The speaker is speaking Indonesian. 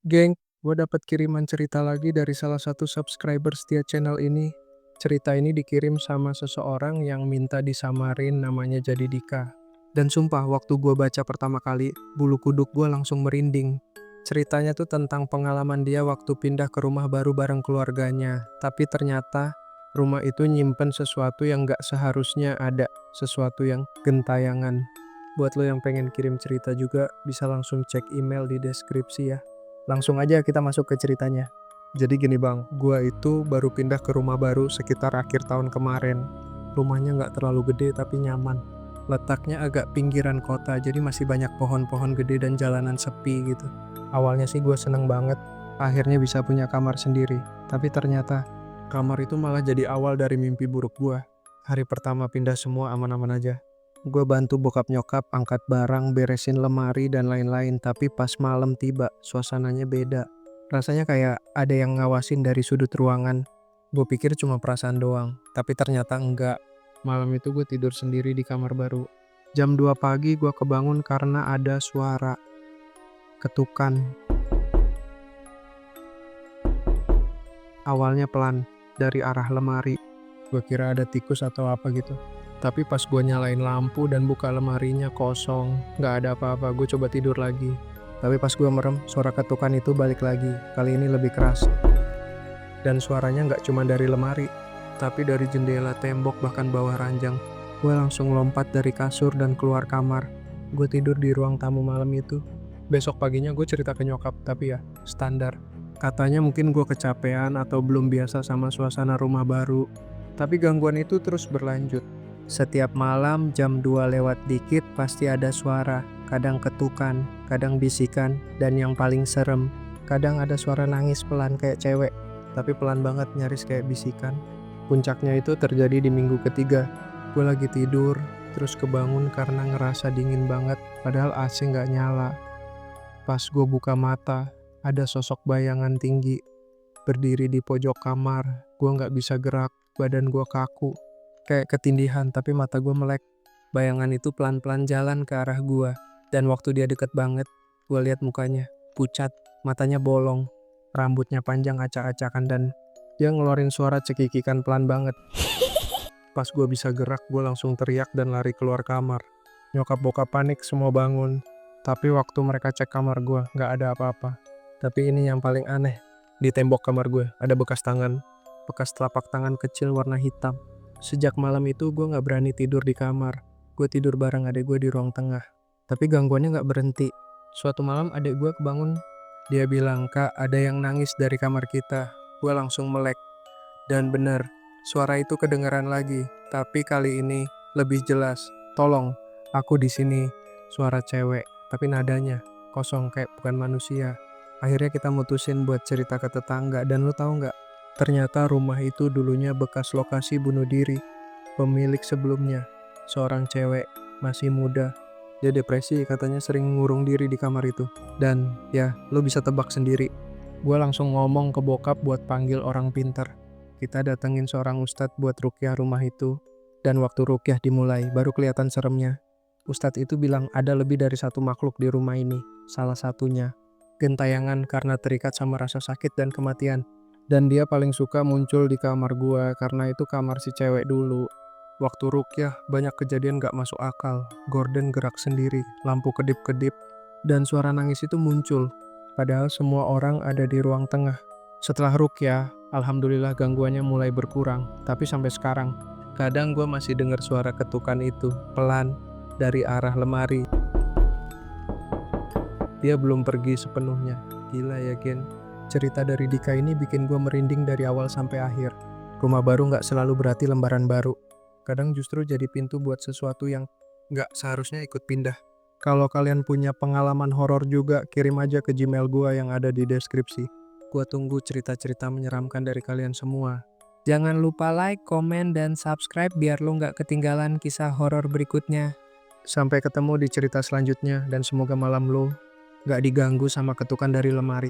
Geng, gue dapat kiriman cerita lagi dari salah satu subscriber setia channel ini. Cerita ini dikirim sama seseorang yang minta disamarin namanya jadi Dika. Dan sumpah, waktu gue baca pertama kali, bulu kuduk gue langsung merinding. Ceritanya tuh tentang pengalaman dia waktu pindah ke rumah baru bareng keluarganya. Tapi ternyata rumah itu nyimpen sesuatu yang gak seharusnya ada. Sesuatu yang gentayangan. Buat lo yang pengen kirim cerita juga, bisa langsung cek email di deskripsi ya. Langsung aja kita masuk ke ceritanya. Jadi gini bang, gua itu baru pindah ke rumah baru sekitar akhir tahun kemarin. Rumahnya nggak terlalu gede tapi nyaman. Letaknya agak pinggiran kota, jadi masih banyak pohon-pohon gede dan jalanan sepi gitu. Awalnya sih gue seneng banget, akhirnya bisa punya kamar sendiri. Tapi ternyata, kamar itu malah jadi awal dari mimpi buruk gua. Hari pertama pindah semua aman-aman aja. Gue bantu bokap nyokap angkat barang, beresin lemari dan lain-lain. Tapi pas malam tiba, suasananya beda. Rasanya kayak ada yang ngawasin dari sudut ruangan. Gue pikir cuma perasaan doang, tapi ternyata enggak. Malam itu gue tidur sendiri di kamar baru. Jam 2 pagi gue kebangun karena ada suara ketukan. Awalnya pelan, dari arah lemari. Gue kira ada tikus atau apa gitu. Tapi pas gue nyalain lampu dan buka lemarinya kosong, nggak ada apa-apa, gue coba tidur lagi. Tapi pas gue merem, suara ketukan itu balik lagi, kali ini lebih keras. Dan suaranya nggak cuma dari lemari, tapi dari jendela, tembok, bahkan bawah ranjang. Gue langsung lompat dari kasur dan keluar kamar. Gue tidur di ruang tamu malam itu. Besok paginya gue cerita ke nyokap, tapi ya, standar. Katanya mungkin gue kecapean atau belum biasa sama suasana rumah baru. Tapi gangguan itu terus berlanjut. Setiap malam jam 2 lewat dikit pasti ada suara, kadang ketukan, kadang bisikan, dan yang paling serem, kadang ada suara nangis pelan kayak cewek, tapi pelan banget nyaris kayak bisikan. Puncaknya itu terjadi di minggu ketiga. Gue lagi tidur, terus kebangun karena ngerasa dingin banget, padahal AC nggak nyala. Pas gue buka mata, ada sosok bayangan tinggi, berdiri di pojok kamar. Gue nggak bisa gerak, badan gue kaku. Kayak ketindihan, tapi mata gue melek. Bayangan itu pelan-pelan jalan ke arah gue. Dan waktu dia deket banget, gue lihat mukanya. Pucat, matanya bolong, rambutnya panjang acak-acakan, dan dia ngeluarin suara cekikikan pelan banget. Pas gue bisa gerak, gue langsung teriak dan lari keluar kamar. Nyokap bokap panik, semua bangun. Tapi waktu mereka cek kamar gue, gak ada apa-apa. Tapi ini yang paling aneh. Di tembok kamar gue, ada bekas tangan. Bekas telapak tangan kecil warna hitam. Sejak malam itu gue gak berani tidur di kamar. Gue tidur bareng adik gue di ruang tengah. Tapi gangguannya gak berhenti. Suatu malam adik gue kebangun. Dia bilang, "Kak, ada yang nangis dari kamar kita." Gue langsung melek. Dan bener, suara itu kedengaran lagi. Tapi kali ini lebih jelas. "Tolong, aku di sini." Suara cewek, tapi nadanya kosong kayak bukan manusia. Akhirnya kita mutusin buat cerita ke tetangga. Dan lu tahu nggak? Ternyata rumah itu dulunya bekas lokasi bunuh diri. Pemilik sebelumnya, seorang cewek, masih muda. Dia depresi, katanya sering ngurung diri di kamar itu. Dan ya, lo bisa tebak sendiri. Gue langsung ngomong ke bokap buat panggil orang pintar. Kita datengin seorang ustadz buat rukyah rumah itu. Dan waktu rukyah dimulai, baru kelihatan seremnya. Ustadz itu bilang ada lebih dari satu makhluk di rumah ini. Salah satunya gentayangan karena terikat sama rasa sakit dan kematian. Dan dia paling suka muncul di kamar gua karena itu kamar si cewek dulu. Waktu rukyah banyak kejadian gak masuk akal. Gordon gerak sendiri, lampu kedip-kedip, dan suara nangis itu muncul. Padahal semua orang ada di ruang tengah. Setelah rukyah, alhamdulillah gangguannya mulai berkurang. Tapi sampai sekarang, kadang gua masih dengar suara ketukan itu, pelan, dari arah lemari. Dia belum pergi sepenuhnya. Gila ya Gen. Cerita dari Dika ini bikin gue merinding dari awal sampai akhir. Rumah baru gak selalu berarti lembaran baru. Kadang justru jadi pintu buat sesuatu yang gak seharusnya ikut pindah. Kalau kalian punya pengalaman horor juga, kirim aja ke Gmail gue yang ada di deskripsi. Gue tunggu cerita-cerita menyeramkan dari kalian semua. Jangan lupa like, komen, dan subscribe biar lo gak ketinggalan kisah horor berikutnya. Sampai ketemu di cerita selanjutnya, dan semoga malam lo gak diganggu sama ketukan dari lemari.